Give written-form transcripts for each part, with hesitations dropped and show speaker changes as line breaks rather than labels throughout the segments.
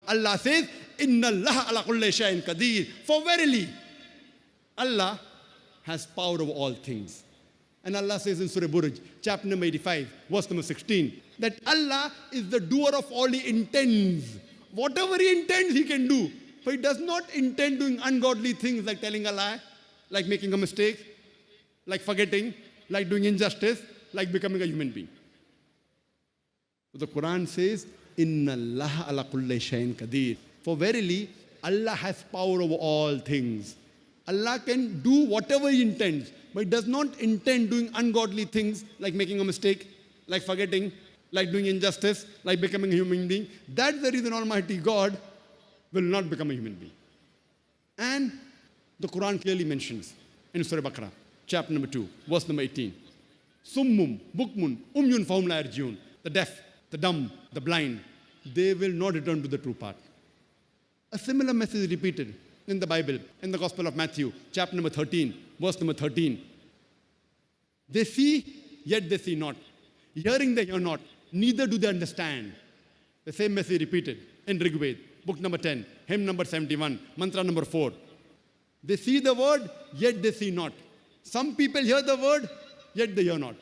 Allah says, Innallaaha ala kulli Shay'in Qadir. For verily, Allah has power over all things. And Allah says in Surah Burooj, chapter number 85, verse number 16, that Allah is the doer of all He intends. Whatever He intends, He can do. But He does not intend doing ungodly things like telling a lie, like making a mistake, like forgetting, like doing injustice, like becoming a human being. So the Qur'an says, Innallaaha ala kulli Shay'in Qadir. For verily, Allah has power over all things. Allah can do whatever He intends, but He does not intend doing ungodly things like making a mistake, like forgetting, like doing injustice, like becoming a human being. That's the reason Almighty God will not become a human being. And the Quran clearly mentions in Surah Baqarah, chapter number 2, verse number 18, Summum, Bukmun, Umyun Fahum La Yarjiun. The deaf, the dumb, the blind, they will not return to the true path. A similar message is repeated in the Bible, in the Gospel of Matthew, chapter number 13, verse number 13. They see, yet they see not. Hearing, they hear not. Neither do they understand. The same message repeated in Rig Veda, book number 10, hymn number 71, mantra number 4. They see the word, yet they see not. Some people hear the word, yet they hear not.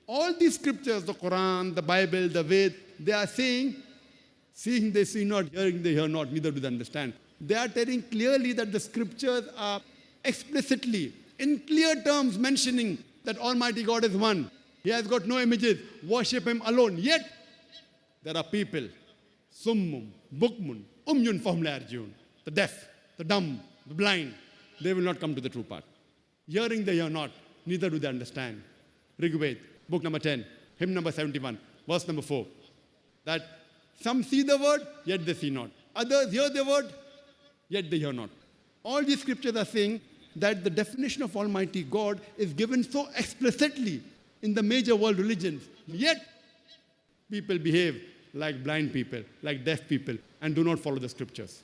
All these scriptures, the Quran, the Bible, the Ved, they are saying, seeing they see not, hearing they hear not, neither do they understand. They are telling clearly that the scriptures are explicitly, in clear terms, mentioning that Almighty God is one. He has got no images. Worship Him alone. Yet, there are people, Summum, Bukmun, Umyun Fahum La Yarjiun. The deaf, the dumb, the blind, they will not come to the true path. Hearing they hear not, neither do they understand. Rig Veda, book number 10, hymn number 71, verse number 4. That some see the word, yet they see not. Others hear the word, yet they hear not. All these scriptures are saying that the definition of Almighty God is given so explicitly in the major world religions. Yet, people behave like blind people, like deaf people, and do not follow the scriptures.